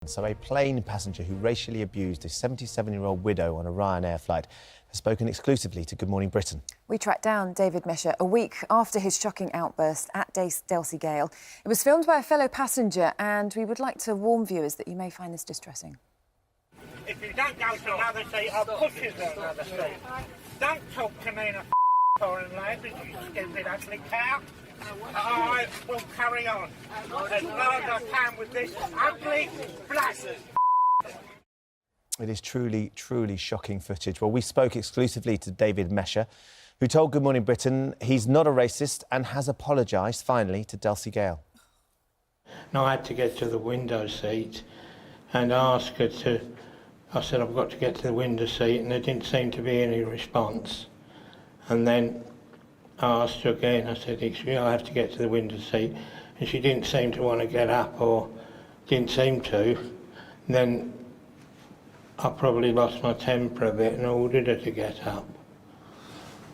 So a plane passenger who racially abused a 77-year-old widow on a Ryanair flight has spoken exclusively to Good Morning Britain. We tracked down David Mesher a week after his shocking outburst at Delsie Gayle. It was filmed by a fellow passenger, and we would like to warn viewers that you may find this distressing. If you don't go to another seat, I'll push you to another seat. Don't talk to me in a foreign language, you stupid ugly cow. I will carry on as long as I can with this ugly black. It is truly, truly shocking footage. Well, we spoke exclusively to David Mesher, who told Good Morning Britain he's not a racist and has apologised, finally, to Delsie Gayle. Now, I had to get to the window seat and ask her to... I said, I've got to get to the window seat, and there didn't seem to be any response. And then I asked her again, I said, excuse me, I have to get to the window seat. And she didn't seem to want to get up, or didn't seem to. And then I probably lost my temper a bit and ordered her to get up.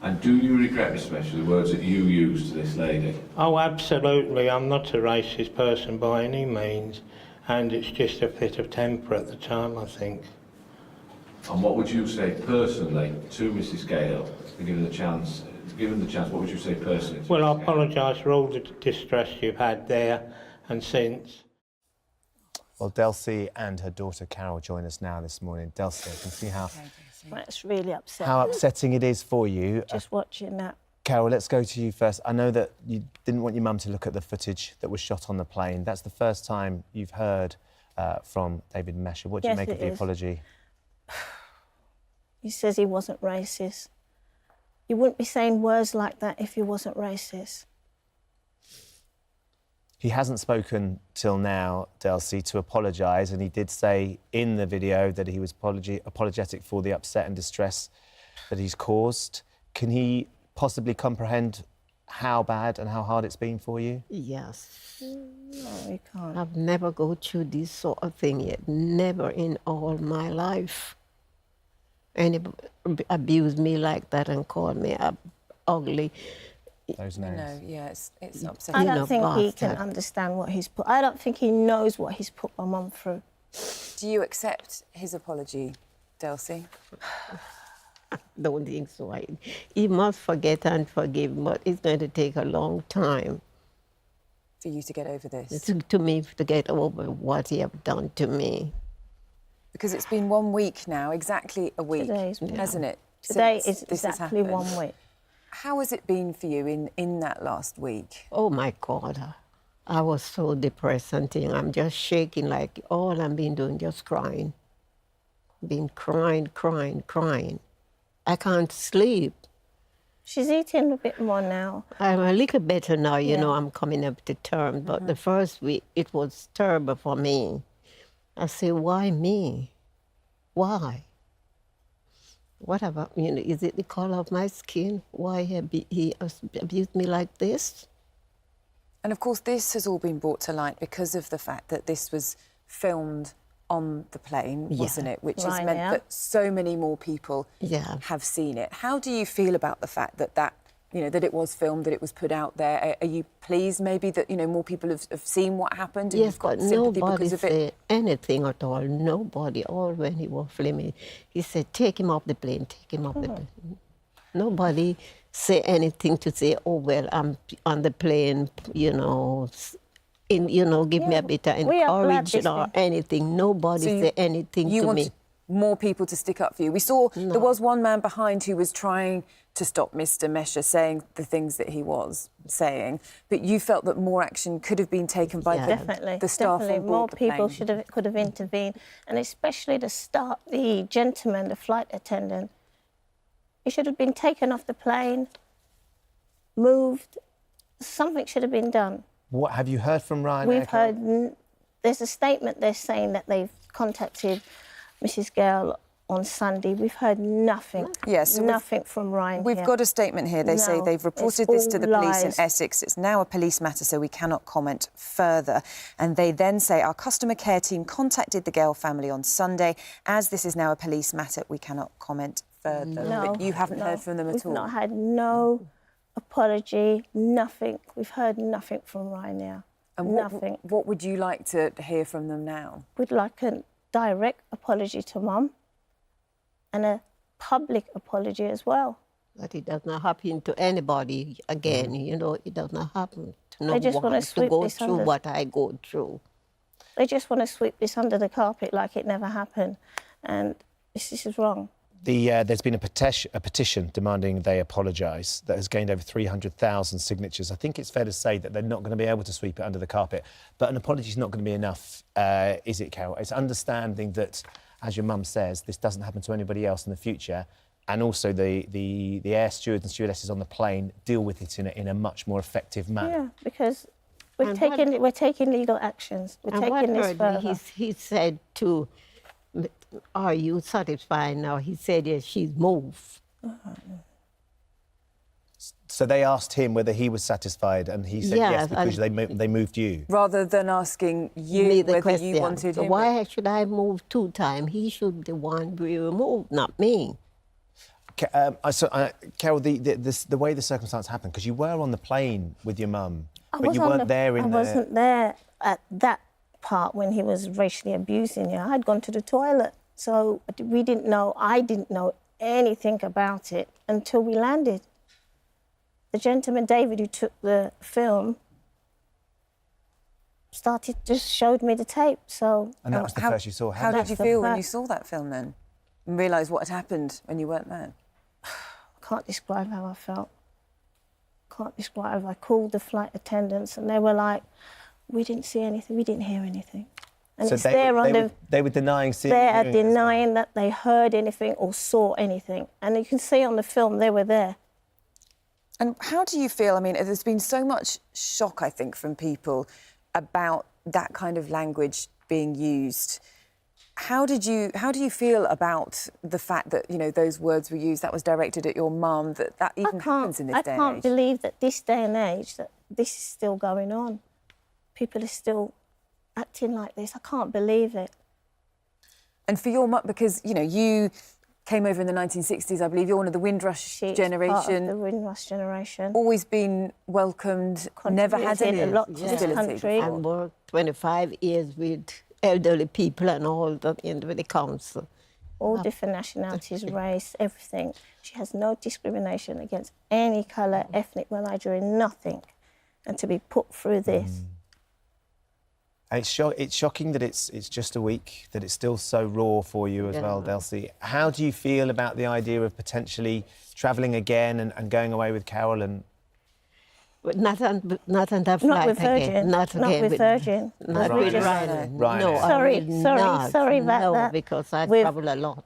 And do you regret, Mr. Mesher, the words that you used to this lady? Oh, absolutely. I'm not a racist person by any means. And it's just a fit of temper at the time, I think. And what would you say personally to Mrs. Gayle, given the chance, what would you say personally? Well, I apologise for all the distress you've had there and since. Well, Delsie and her daughter Carol join us now this morning. Delsie, I can see how... Well, it's really upsetting. How upsetting it is for you. Just watching that. Carol, let's go to you first. I know that you didn't want your mum to look at the footage that was shot on the plane. That's the first time you've heard from David Mesher. What do you make of the apology? He says he wasn't racist. You wouldn't be saying words like that if you wasn't racist. He hasn't spoken till now, Delsie, to apologise, and he did say in the video that he was apologetic for the upset and distress that he's caused. Can he possibly comprehend how bad and how hard it's been for you? Yes. No, he can't. I've never gone through this sort of thing yet. Never in all my life. Anybody abused me like that and called me ugly. Those names. No, yeah, it's upsetting. I don't think he can understand what he's put... I don't think he knows what he's put my mum through. Do you accept his apology, Delsie? I don't think so. He must forget and forgive, but it's going to take a long time. For you to get over this? To me, to get over what he have done to me. Because it's been 1 week now, exactly a week, hasn't it? Today is exactly 1 week. How has it been for you in that last week? Oh, my God. I was so depressed and thing. I'm just shaking, like all I've been doing, just crying. Been crying, crying, crying. I can't sleep. She's eating a bit more now. I'm a little better now, you know, I'm coming up to term. But the first week, it was terrible for me. I say, why me? Why? What about, you know, is it the color of my skin? Why he abused me like this? And of course, this has all been brought to light because of the fact that this was filmed on the plane, wasn't it? Which has meant that so many more people have seen it. How do you feel about the fact that you know, that it was filmed, that it was put out there? Are you pleased maybe that, you know, more people have seen what happened? And yes, but nobody said anything at all. Nobody. All when he was filming, he said, take him off the plane, take him off the plane. Nobody say anything to say, oh, well, I'm on the plane, you know, give me a bit of encouragement or anything. Nobody say anything to me. You want more people to stick up for you? We saw there was one man behind who was trying to stop Mr. Mesher saying the things that he was saying, but you felt that more action could have been taken by the staff on board more the people plane. could have intervened, and especially the gentleman, the flight attendant. He should have been taken off the plane, moved. Something should have been done. What have you heard from Ryanair? We've heard. There's a statement they're saying that they've contacted Mrs. Gayle on Sunday. We've heard nothing. Yes, nothing from Ryanair. We've got a statement here. They say they've reported this to the police in Essex. It's now a police matter, so we cannot comment further. And they then say our customer care team contacted the Gayle family on Sunday. As this is now a police matter, we cannot comment further. No, but you haven't heard from them at all? We've not had no apology, nothing. We've heard nothing from Ryanair. And Nothing. What would you like to hear from them now? We'd like a direct apology to Mum and a public apology as well. That it does not happen to anybody again, you know, it does not happen to no They just one want to go this through under... what I go through. They just want to sweep this under the carpet like it never happened, and this is wrong. There's been a petition demanding they apologise that has gained over 300,000 signatures. I think it's fair to say that they're not going to be able to sweep it under the carpet. But an apology is not going to be enough, is it, Carol? It's understanding that, as your mum says, this doesn't happen to anybody else in the future. And also the air stewards and stewardesses on the plane deal with it in a much more effective manner. Yeah, because we're taking legal actions. We're taking this further. He said to, are you satisfied now? He said, yes, she's moved. So they asked him whether he was satisfied, and he said yes because they moved you. Rather than asking you whether you wanted him. Why should I move 2 times? He should be the one be removed, not me. Carol, the way the circumstance happened, because you were on the plane with your mum, but you weren't there in I wasn't there at that part when he was racially abusing you. I'd gone to the toilet, so we didn't know, I didn't know anything about it until we landed. The gentleman, David, who took the film, just showed me the tape, so... And that was the first you saw? How did you feel when you saw that film then? And realised what had happened when you weren't there? I can't describe how I felt. Can't describe. I called the flight attendants and they were like, we didn't see anything, we didn't hear anything. And so it's they were denying seeing They are denying that they heard anything or saw anything. And you can see on the film they were there. And how do you feel? I mean, there's been so much shock, I think, from people about that kind of language being used. How do you feel about the fact that, you know, those words were used, that was directed at your mum, that even happens in this day and age? I can't believe that this day and age, that this is still going on. People are still acting like this. I can't believe it. And for your mum, because, you know, you came over in the 1960s, I believe. You're one of the Windrush generation. Part of the Windrush generation. Always been welcomed, never had any a lot to this country. I worked 25 years with elderly people and all that in the council. All different nationalities, race, everything. She has no discrimination against any colour, ethnic, Nigerian, nothing. And to be put through this. And it's shocking that it's just a week, that it's still so raw for you as well, Delsie. How do you feel about the idea of potentially travelling again and going away with Carol and... But not on that flight not with Virgin. again. Not with Virgin. Not with Ryanair. No, sorry about that. Because I travel a lot.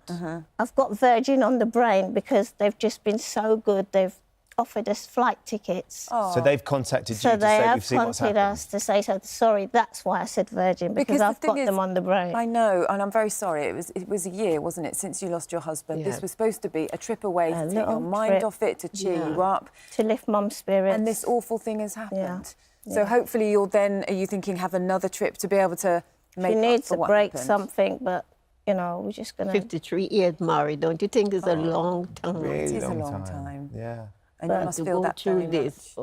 I've got Virgin on the brain because they've just been so good. They've offered us flight tickets. Oh. So they've contacted you to say we've seen what's happened? So they have contacted us to say, so sorry, that's why I said Virgin, because I've got them on the brain. I know, and I'm very sorry. It was a year, wasn't it, since you lost your husband? Yeah. This was supposed to be a trip away to take your mind off it, to cheer you up. To lift Mum's spirits. And this awful thing has happened. Yeah. So hopefully you'll then, are you thinking, have another trip to be able to make up for what happened? She needs to break something, but... You know, we're just going to... 53 years married, don't you think it's a long time? Really it is a long time. Yeah. And you must feel that very much.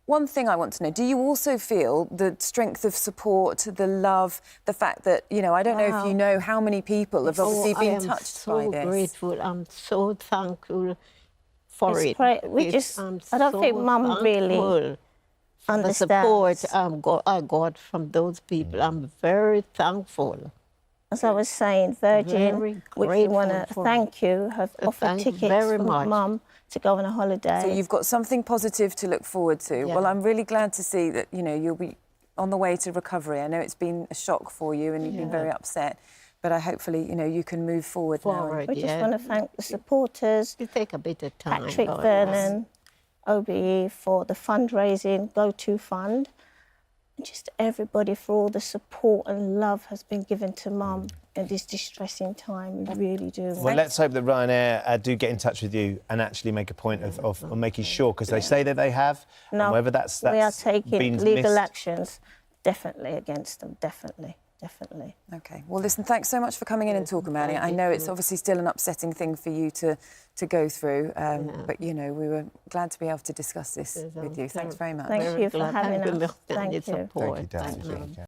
One thing I want to know, do you also feel the strength of support, the love, the fact that, you know, I don't know if you know how many people have obviously been touched by this. I'm so grateful. I'm so thankful for it. I don't think Mum really understands. The support I got from those people, I'm very thankful. As I was saying, Virgin, which we want to thank you, have offered tickets for Mum to go on a holiday. So you've got something positive to look forward to. Yeah. Well, I'm really glad to see that, you know, you'll be on the way to recovery. I know it's been a shock for you and you've been very upset, but hopefully, you know, you can move forward now. We just want to thank the supporters. It take a bit of time. Patrick Vernon, OBE for the fundraising, Go-To Fund. Just everybody for all the support and love has been given to Mum in this distressing time. We really do. Well, let's hope that Ryanair do get in touch with you and actually make a point of making sure, because they say that they have. No, and whether that's we are taking legal actions, definitely against them, definitely. definitely. OK. Well, listen, thanks so much for coming in and talking about it. I know it's obviously still an upsetting thing for you to go through, but, you know, we were glad to be able to discuss this with you. Thanks very much. Thank you for having us. Thank you. Thank you, Delsie.